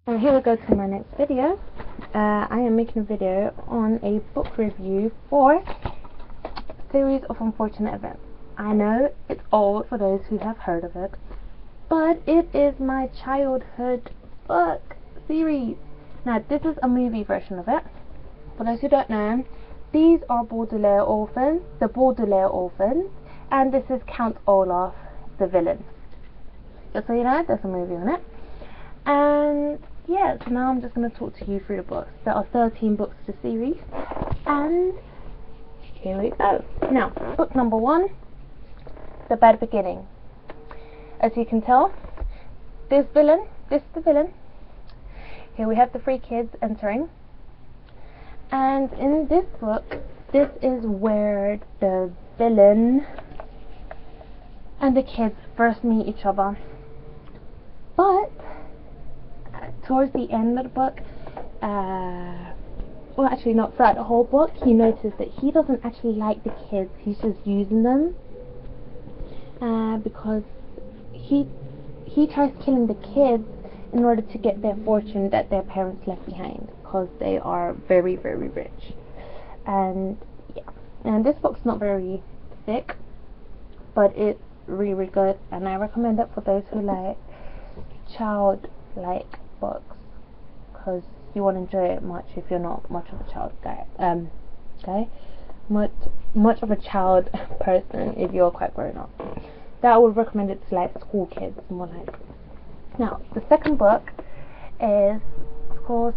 And here we go to my next video. I am making a video on a book review for Series of Unfortunate Events. I know it's old for those who have heard of it, but it is my childhood book series. Now this is a movie version of it. For those who don't know, these are Baudelaire orphans, the Baudelaire orphans, and this is Count Olaf, the villain. Just so you know, there's a movie on it. And yeah, so now I'm just going to talk to you through the books. There are 13 books to the series, and here we go. Now, book number 1, The Bad Beginning. As you can tell, this is the villain. Here we have the 3 kids entering, and in this book, this is where the villain and the kids first meet each other. But towards the end of the book, well, actually not throughout the whole book, you notice that he doesn't actually like the kids. He's just using them because he tries killing the kids in order to get their fortune that their parents left behind, because they are very, very rich. And yeah, and this book's not very thick, but it's really good, and I recommend it for those who like childlike books, because you won't enjoy it much if you're not much of a child guy. Much of a child person if you're quite grown up. That I would recommend it to like school kids, more like. Now the second book is, of course,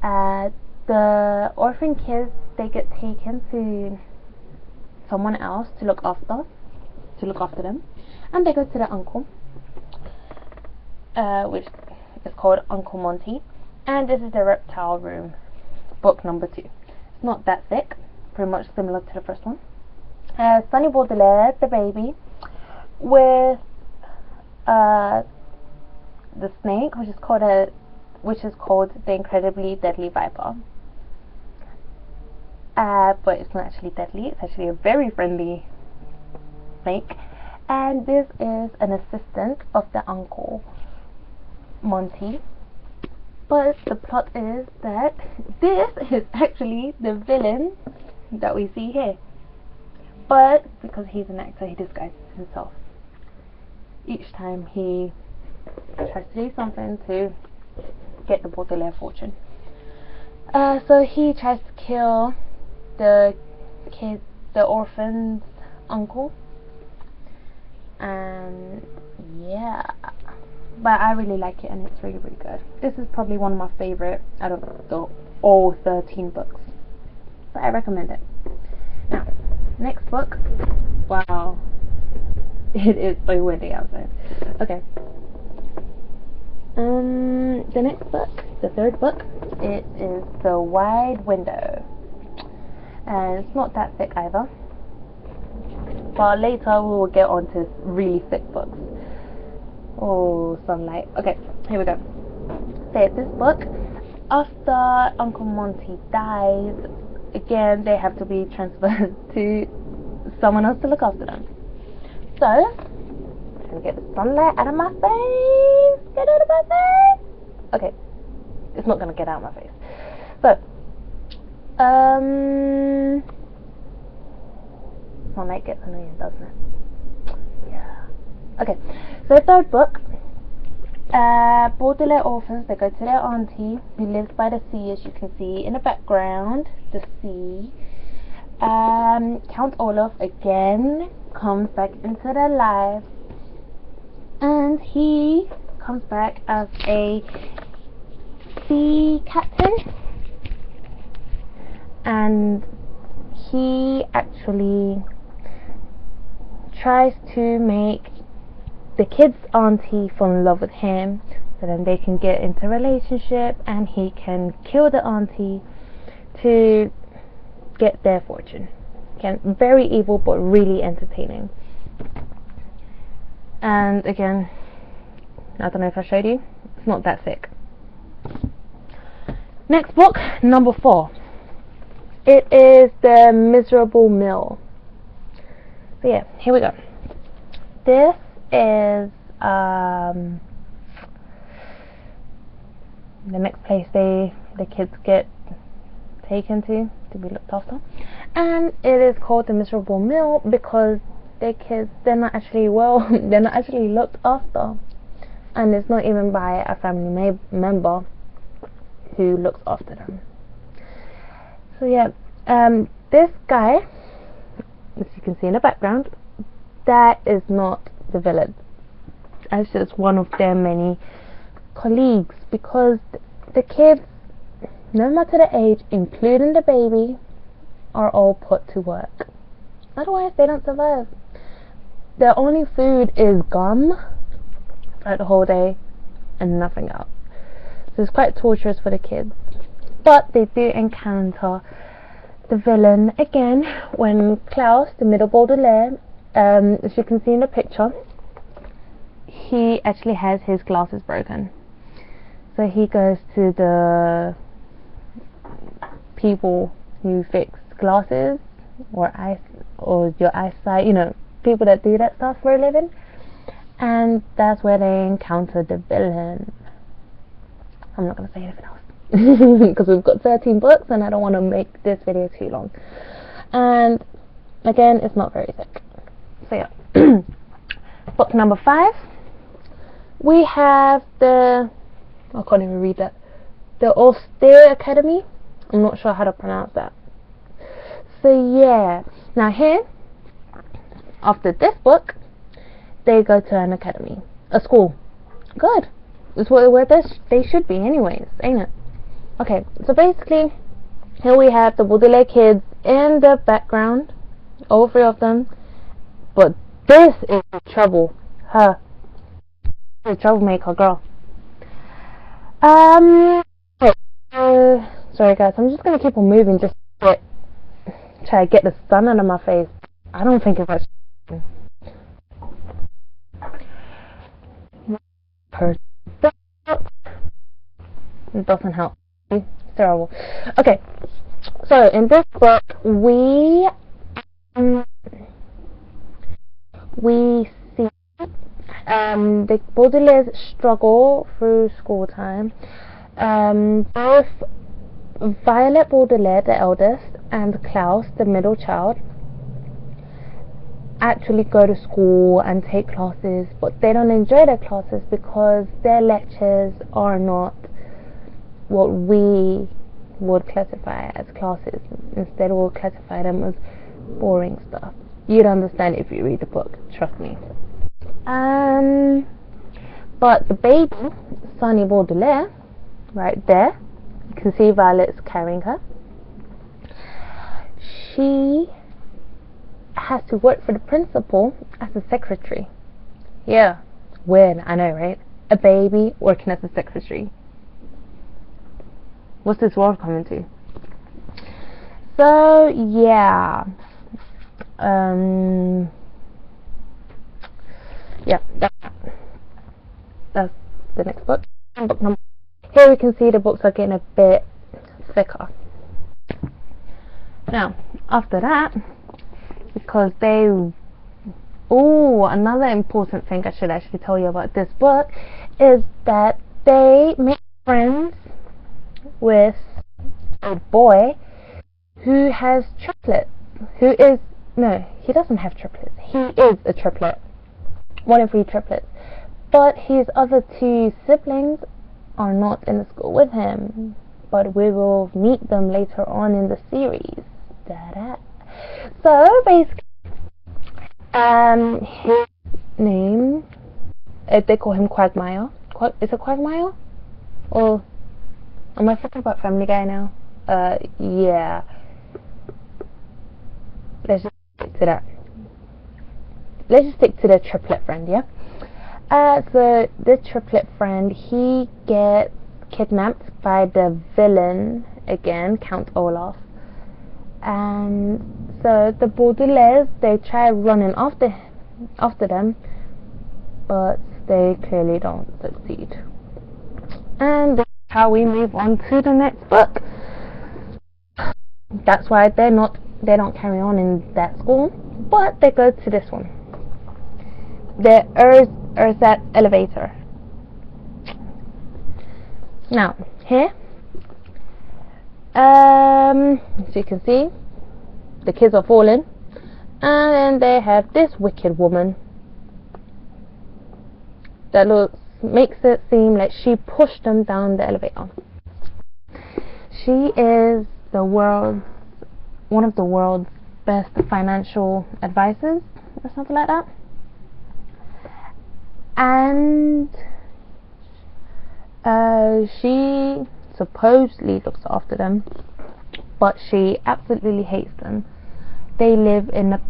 the orphan kids. They get taken to someone else to look after them, and they go to their uncle, which is called Uncle Monty, and this is the Reptile Room, book number 2. It's not that thick, pretty much similar to the first one. Sonny Baudelaire, the baby, with the snake, which is called the Incredibly Deadly Viper. But it's not actually deadly, it's actually a very friendly snake. And this is an assistant of the uncle, Monty. But the plot is that this is actually the villain that we see here. But because he's an actor, he disguises himself each time he tries to do something to get the Baudelaire fortune. So he tries to kill the orphan's uncle. And yeah, but I really like it, and it's really, really good. This is probably one of my favorite out of all 13 books, but I recommend it. Now, next book. Wow, it is so windy outside. Okay. The next book, the third book, it is The Wide Window, and it's not that thick either. But later we will get on to really thick books. Oh, sunlight. Okay, here we go. So this book, after Uncle Monty dies, again they have to be transferred to someone else to look after them. So, I'm trying to get the sunlight out of my face. Get out of my face. Okay, it's not gonna get out of my face. So, sunlight gets annoying, doesn't it? Yeah. Okay, so the third book, Baudelaire orphans, they go to their auntie who lives by the sea, as you can see in the background, the sea. Count Olaf again comes back into their lives, and he comes back as a sea captain, and he actually tries to make the kid's auntie fall in love with him, so then they can get into a relationship, and he can kill the auntie to get their fortune. Again, very evil but really entertaining. And again, I don't know if I showed you, it's not that thick. Next book, number 4. It is The Miserable Mill. So yeah, here we go. This is the next place the kids get taken to be looked after, and it is called the Miserable Meal because their kids, they're not actually they're not actually looked after, and it's not even by a family member who looks after them. So yeah, this guy, as you can see in the background, that is not the villain. That's just one of their many colleagues, because the kids, no matter the age, including the baby, are all put to work. Otherwise they don't survive. Their only food is gum throughout the whole day and nothing else. So it's quite torturous for the kids. But they do encounter the villain again when Klaus, the middle Baudelaire, as you can see in the picture, he actually has his glasses broken. So he goes to the people who fix glasses or your eyesight, you know, people that do that stuff for a living, and that's where they encounter the villain. I'm not going to say anything else because we've got 13 books and I don't want to make this video too long, and again, it's not very thick. So yeah. Book number 5, we have I can't even read that, the Austere Academy. I'm not sure how to pronounce that. So yeah, now here, after this book, they go to an academy, a school. Good. It's where they should be anyways, ain't it? Okay, so basically, here we have the Baudelaire kids in the background, all 3 of them, but this is trouble. Her. A troublemaker girl. Sorry guys, I'm just gonna keep on moving just to try to get the sun out of my face. I don't think it's much. It doesn't help. It's terrible. Okay, so in this book we see the Baudelaires struggle through school time. Both Violet Baudelaire, the eldest, and Klaus, the middle child, actually go to school and take classes, but they don't enjoy their classes because their lectures are not what we would classify as classes. Instead, we'll classify them as boring stuff. You'd understand if you read the book, trust me. But the baby, Sunny Baudelaire, right there, you can see Violet's carrying her. She has to work for the principal as a secretary. Yeah, weird, I know, right? A baby working as a secretary. What's this world coming to? So yeah, yeah, that's the next book. Book number. Here we can see the books are getting a bit thicker. Now, after that, because another important thing I should actually tell you about this book is that they make friends with a boy who has triplets. He doesn't have triplets. He is a triplet. 1 in 3 triplets. But his other 2 siblings are not in the school with him. But we will meet them later on in the series. So basically, his name, they call him Quagmire. Is it Quagmire? Or am I talking about Family Guy now? Yeah. Let's just stick to that. Let's just stick to the triplet friend, yeah? So the triplet friend, he gets kidnapped by the villain again, Count Olaf. And so the Baudelaires, they try running after them, but they clearly don't succeed. And that's how we move on to the next book. That's why they don't carry on in that school, but they go to this one, the Ersatz Elevator. Now, here, as you can see, the kids are falling, and then they have this wicked woman that makes it seem like she pushed them down the elevator. She is one of the world's best financial advisors, or something like that. And she supposedly looks after them, but she absolutely hates them. They live in a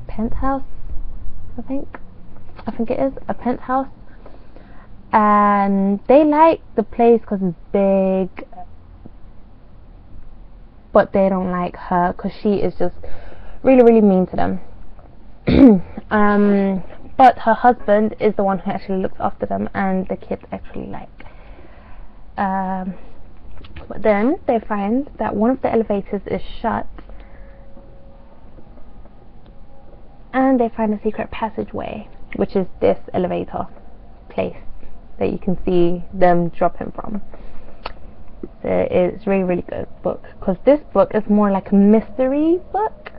penthouse, I think it is a penthouse, and they like the place because it's big, but they don't like her because she is just really, really mean to them. But her husband is the one who actually looks after them, and the kids actually like. But then they find that one of the elevators is shut, and they find a secret passageway, which is this elevator place that you can see them dropping from. So it's really, really good book, because this book is more like a mystery book,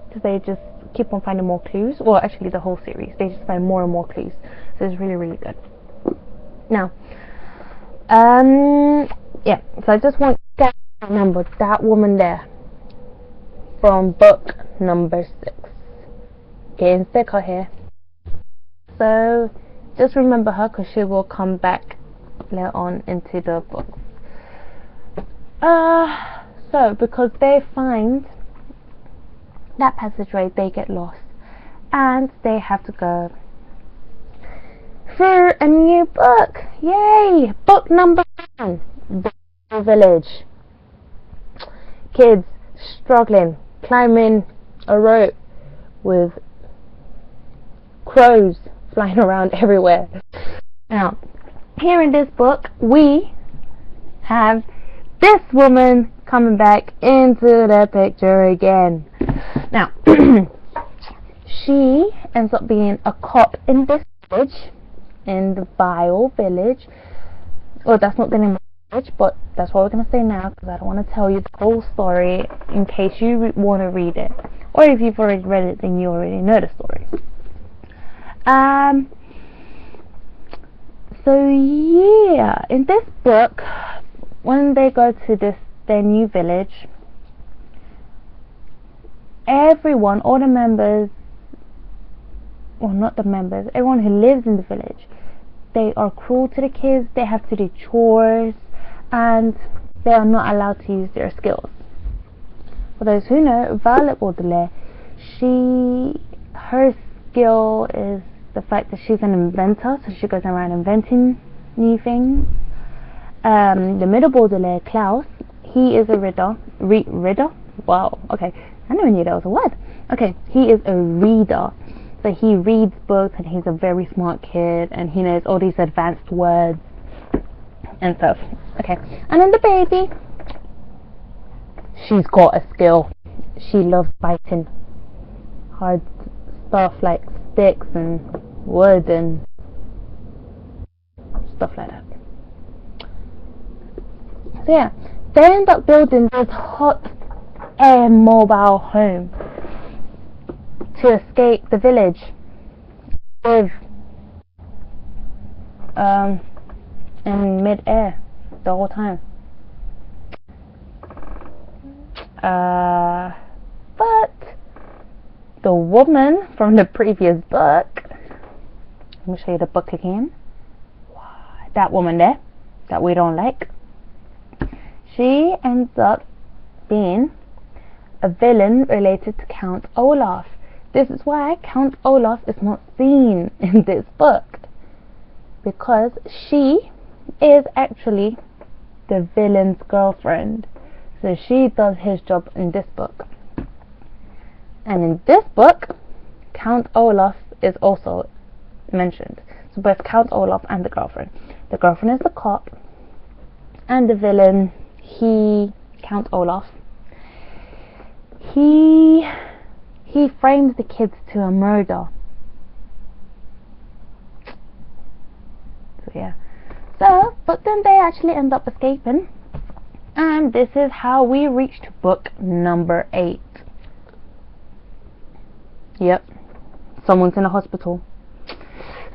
because they just keep on finding more clues. Well, actually the whole series, they just find more and more clues, so it's really, really good. Now, yeah, so I just want you guys to remember that woman there from book number 6. Getting thicker here, so just remember her, because she will come back later on into the book. So because they find that passageway, they get lost, and they have to go for a new book. Yay! Book number 1, The Village. Kids struggling, climbing a rope with crows flying around everywhere. Now, here in this book, we have this woman coming back into the picture again. Now, she ends up being a cop in this village, in the Vile village. Well, that's not the name of the village, but that's what we're going to say now, because I don't want to tell you the whole story in case you want to read it. Or if you've already read it, then you already know the story. So yeah, in this book, when they go to their new village, everyone, all the members, well, not the members, everyone who lives in the village, they are cruel to the kids. They have to do chores, and they are not allowed to use their skills. For those who know, Violet Baudelaire, her skill is the fact that she's an inventor, so she goes around inventing new things. The middle Baudelaire, Klaus, he is a reader. Wow, okay, I never knew that was a word. Okay, he is a reader, so he reads books, and he's a very smart kid, and he knows all these advanced words and stuff. Okay, and then the baby, she's got a skill. She loves fighting hard stuff like sticks and wood and stuff like that. So yeah, they end up building this hot air mobile home to escape the village, live in mid-air the whole time. But the woman from the previous book, let me show you the book again. That woman there that we don't like, she ends up being a villain related to Count Olaf. This is why Count Olaf is not seen in this book, because she is actually the villain's girlfriend. So she does his job in this book. And in this book, Count Olaf is also mentioned. So both Count Olaf and the girlfriend. The girlfriend is the cop, and the villain, Count Olaf, he frames the kids to a murder. So yeah. So, but then they actually end up escaping, and this is how we reached book number 8. Yep, someone's in a hospital.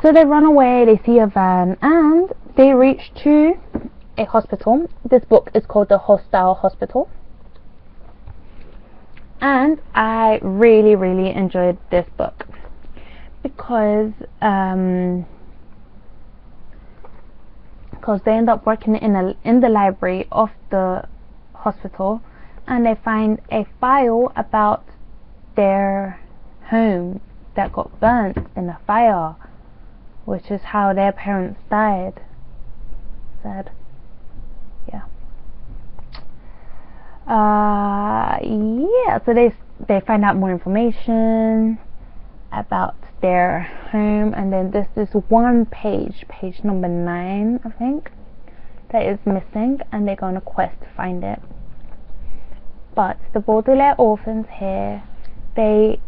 So they run away, they see a van, and they reach to a hospital. This book is called The Hostile Hospital. And I really, really enjoyed this book because they end up working in the library of the hospital, and they find a file about their home that got burnt in a fire, which is how their parents died. Sad. Yeah. Yeah, so they find out more information about their home, and then this is one page number 9, I think, that is missing, and they go on a quest to find it. But the Baudelaire orphans here, they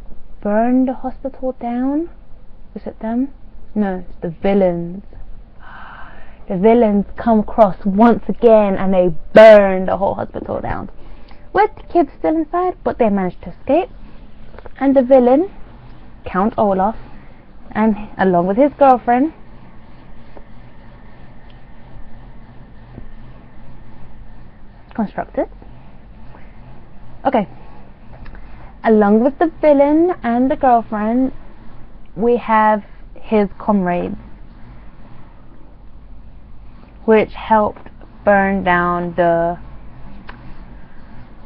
burn the hospital down. Is it them? No, it's the villains. The villains come across once again, and they burn the whole hospital down, with the kids still inside, but they managed to escape. And the villain, Count Olaf, and along with his girlfriend, constructed. Okay. Along with the villain and the girlfriend, we have his comrades, which helped burn down the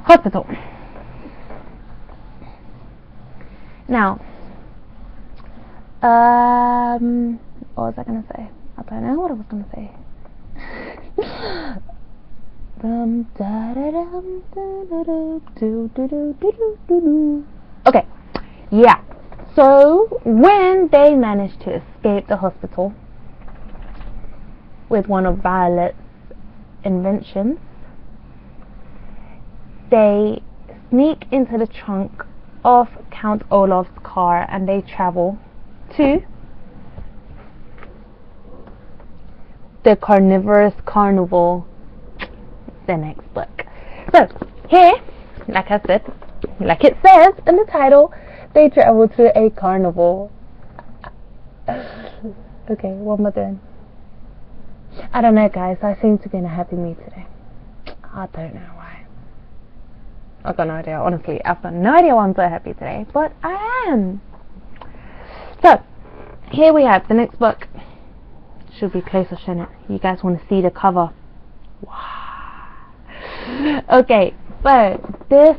hospital. Now, what was I gonna say? I don't know what I was gonna say. Okay, yeah. So when they managed to escape the hospital with one of Violet's inventions, they sneak into the trunk of Count Olaf's car, and they travel to the Carnivorous Carnival, the next book. So here, like I said, like it says in the title, they travel to a carnival. Okay, what am I doing? I don't know, guys. I seem to be in a happy mood today. I don't know why. I've got no idea. Honestly, I've got no idea why I'm so happy today, but I am. So here we have the next book. Should be closer, shouldn't it? You guys want to see the cover? Wow. Okay, so this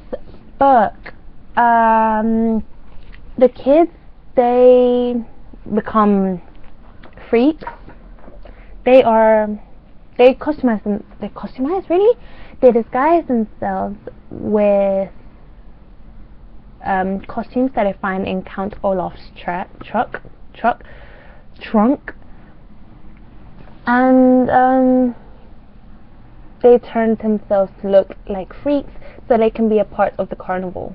book, the kids, they become freaks. They customize, really? They disguise themselves with costumes that I find in Count Olaf's trunk, and they turn themselves to look like freaks so they can be a part of the carnival.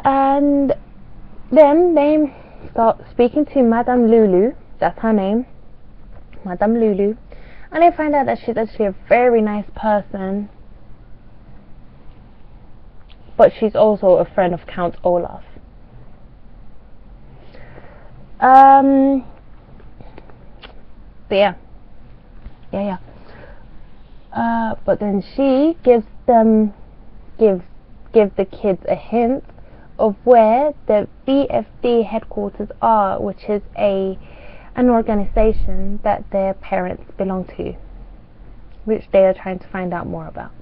And then they start speaking to Madame Lulu, that's her name, Madame Lulu, and they find out that she's actually a very nice person, but she's also a friend of Count Olaf. But yeah. But then she gives the kids a hint of where the VFD headquarters are, which is an organization that their parents belong to, which they are trying to find out more about.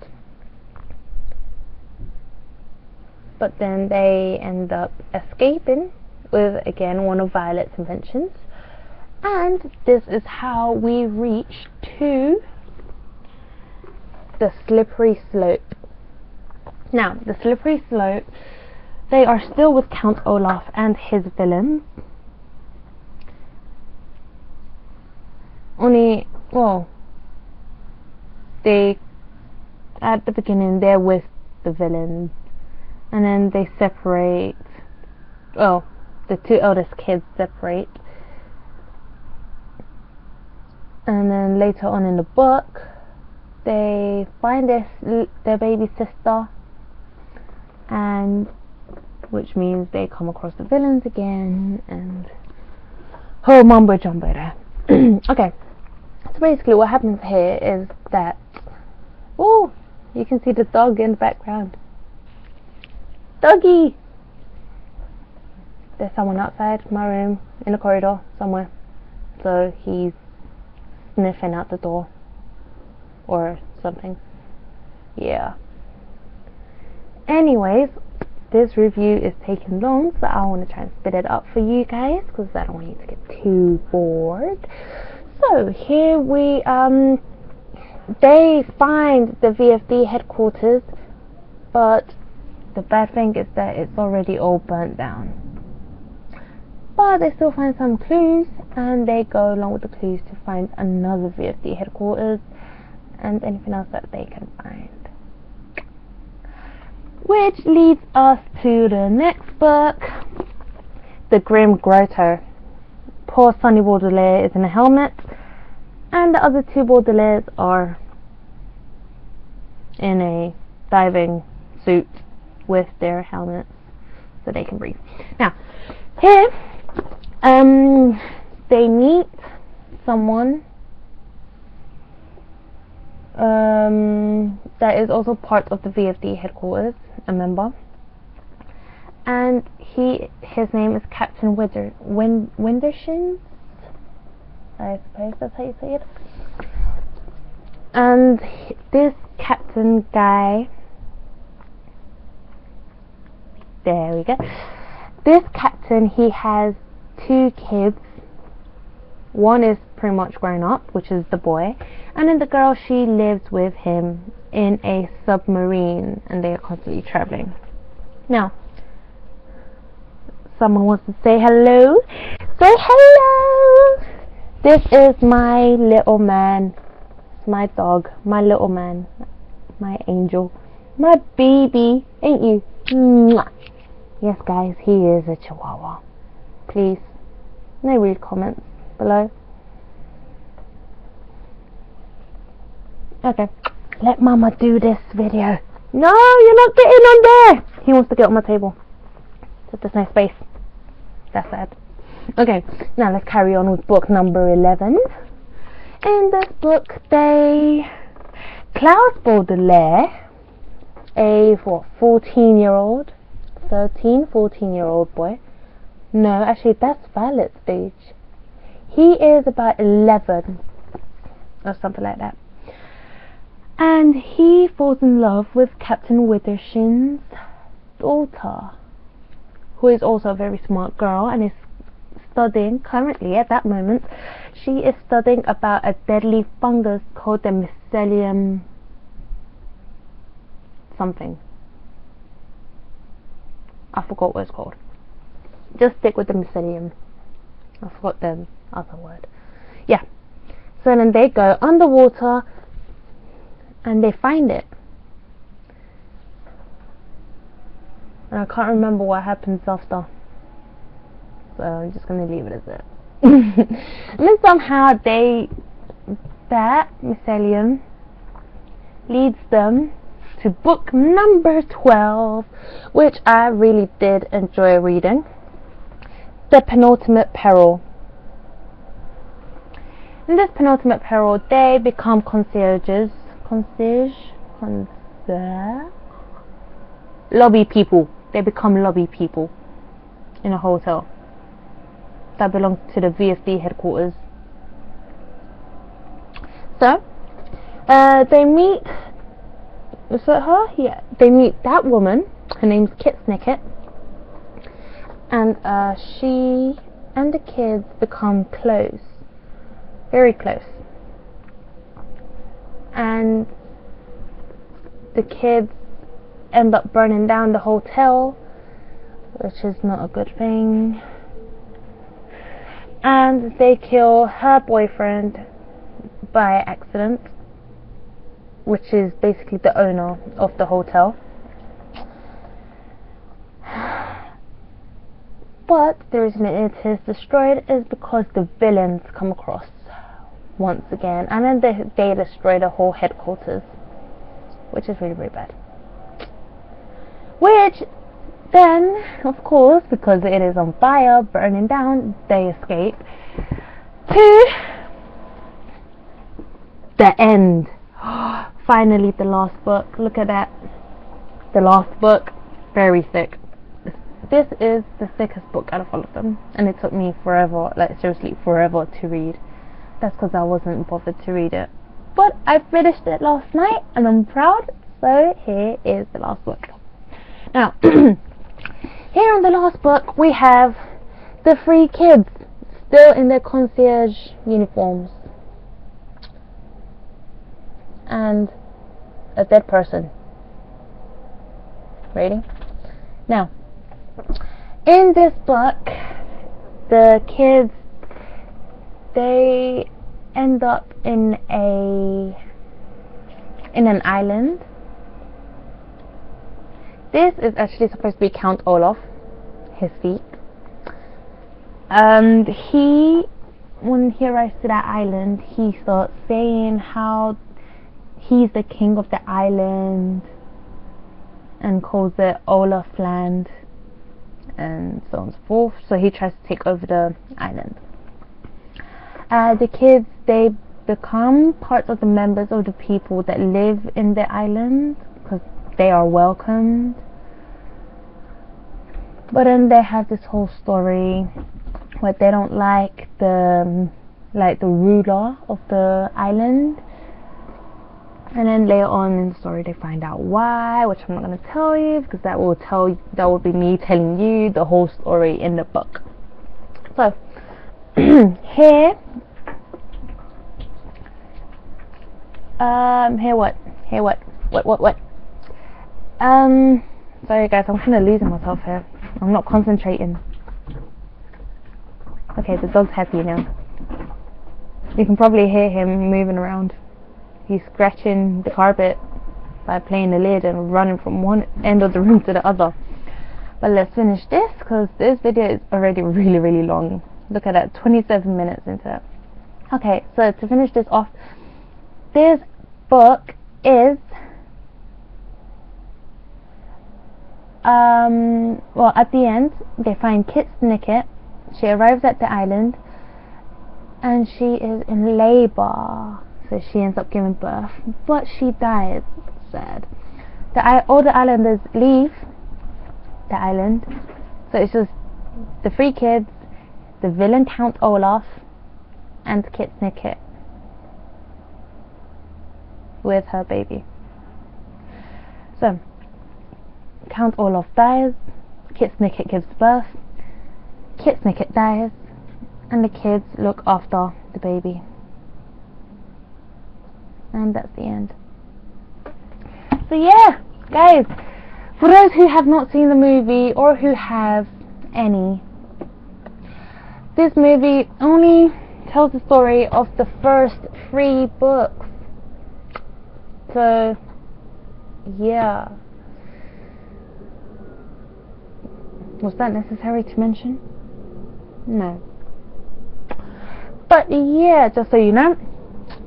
But then they end up escaping with, again, one of Violet's inventions. And this is how we reach to the Slippery Slope. Now, the Slippery Slope, they are still with Count Olaf and his villains. Only, well, at the beginning, they're with the villains. And then they separate. Well, the two eldest kids separate. And then later on in the book, they find their baby sister, and which means they come across the villains again, and whole mumbo jumbo there. Okay, so basically what happens here is that, oh, you can see the dog in the background. Doggy! There's someone outside my room in the corridor somewhere, so he's sniffing out the door or something. Yeah. Anyways, this review is taking long, so I want to try and spit it up for you guys because I don't want you to get too bored. So here we they find the VFD headquarters, but the bad thing is that it's already all burnt down. But they still find some clues, and they go along with the clues to find another VFD headquarters and anything else that they can find. Which leads us to the next book, The Grim Grotto. Poor Sonny Baudelaire is in a helmet, and the other two Baudelaires are in a diving suit with their helmets so they can breathe. Now, here, they meet someone that is also part of the VFD headquarters, a member, and his name is Captain Wintershins, I suppose that's how you say it. And this captain guy, there we go. This captain, he has two kids. One is pretty much grown up, which is the boy, and then the girl, she lives with him in a submarine, and they are constantly traveling. Now, someone wants to say hello. Say hello. This is my little man, my dog, my little man, my angel, my baby, ain't you? Mwah. Yes, guys, he is a Chihuahua. Please, no rude comments below. Okay, let Mama do this video. No, you're not getting on there. He wants to get on my table, so there's no space. That's sad. Okay, now let's carry on with book number 11. In this book, Klaus Baudelaire, a 14-year-old boy. No, actually that's Violet's age. He is about 11 or something like that. And he falls in love with Captain Wintershin's daughter, who is also a very smart girl and is studying, currently at that moment, she is studying about a deadly fungus called the Mycelium something. I forgot what it's called. Just stick with the Mycelium. I forgot the other word. Yeah. So then they go underwater and they find it. And I can't remember what happens after, so I'm just going to leave it as it. And then somehow that Mycelium leads them to book number 12, which I really did enjoy reading. The Penultimate Peril. In this penultimate peril, they become lobby people. They become lobby people in a hotel that belongs to the VFD headquarters. So they meet, is that her? Yeah, they meet that woman. Her name's Kit Snicket, and she and the kids become close, very close. And the kids end up burning down the hotel, which is not a good thing. And they kill her boyfriend by accident, which is basically the owner of the hotel. But the reason it is destroyed is because the villains come across. once again, and then they destroy the whole headquarters, which is really, really bad. Which then, of course, because it is on fire, burning down, they escape to the end. Finally, the last book. Look at that. The last book, very thick. This is the thickest book out of all of them, and it took me forever, like seriously forever, to read. That's because I wasn't bothered to read it, but I finished it last night and I'm proud. So here is the last book. Now here on the last book we have the 3 kids still in their concierge uniforms and a dead person. Ready? Now, in this book, the kids, they end up in an island. This is actually supposed to be Count Olaf, his feet. And when he arrives to that island, he starts saying how he's the king of the island and calls it Olaf Land and so on and so forth. So he tries to take over the island. The kids, they become parts of the members of the people that live in the island because they are welcomed. But then they have this whole story where they don't like the ruler of the island, and then later on in the story they find out why, which I'm not going to tell you because that will be me telling you the whole story in the book. So here what sorry guys, I'm kind of losing myself here. I'm not concentrating. Okay, the dog's happy now. You can probably hear him moving around. He's scratching the carpet by playing the lid and running from one end of the room to the other. But let's finish this because this video is already really, really long. Look at that, 27 minutes into it. Okay, so to finish this off, this book is well, at the end they find Kit Snicket. She arrives at the island and she is in labor, so she ends up giving birth, but she dies. Sad. All the islanders leave the island, so it's just the 3 kids, the villain Count Olaf, and Kit Snicket with her baby. So Count Olaf dies, Kit Snicket gives birth, Kit Snicket dies, and the kids look after the baby. And that's the end. So yeah, guys, for those who have not seen the movie or who have any, this movie only tells the story of the first 3 books. So yeah, was that necessary to mention? No. But yeah, just so you know,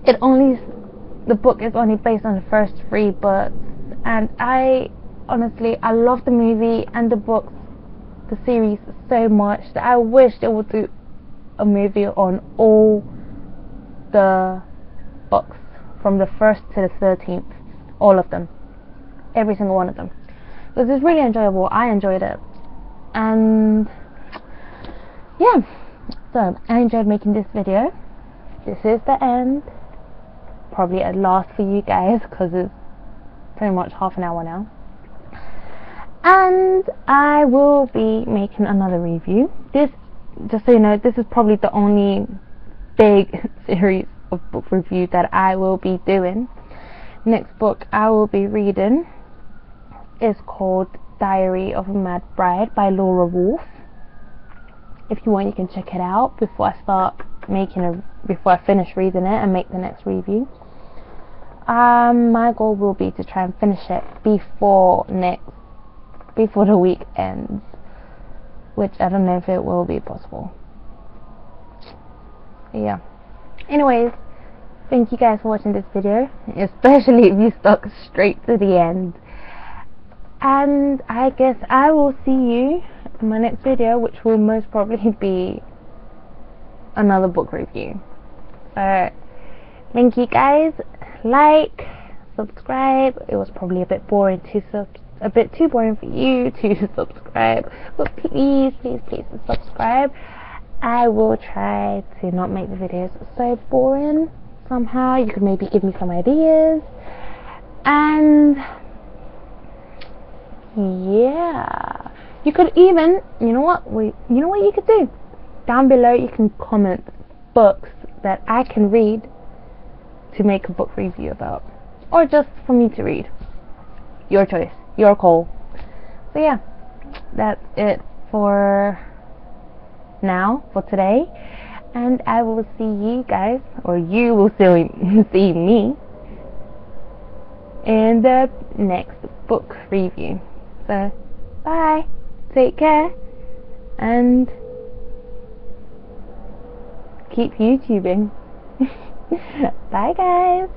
the book is only based on the first 3 books, and I love the movie and the books, the series so much that I wish they would do a movie on all the books from the 1st to the 13th, all of them, every single one of them, because it's really enjoyable. I enjoyed it, and yeah, so I enjoyed making this video. This is the end, probably at last for you guys, because it's pretty much half an hour now, and I will be making another review. This, just so you know, this is probably the only big series of book review that I will be doing. Next book I will be reading is called Diary of a Mad Bride by Laura Wolf. If you want, you can check it out before I finish reading it and make the next review. My goal will be to try and finish it before the week ends, which I don't know if it will be possible. Yeah. Anyways, Thank you guys for watching this video, especially if you stuck straight to the end. And I guess I will see you in my next video, which will most probably be another book review. So thank you guys. Like, subscribe. It was probably a bit boring a bit too boring for you to subscribe, but please subscribe. I will try to not make the videos so boring. Somehow you could maybe give me some ideas, and yeah, you could even, you know what you could do down below, you can comment books that I can read to make a book review about, or just for me to read. Your choice, your call. So yeah, that's it for now, for today, and I will see you guys, or you will see me in the next book review. So bye, take care, and keep YouTubing. Bye guys.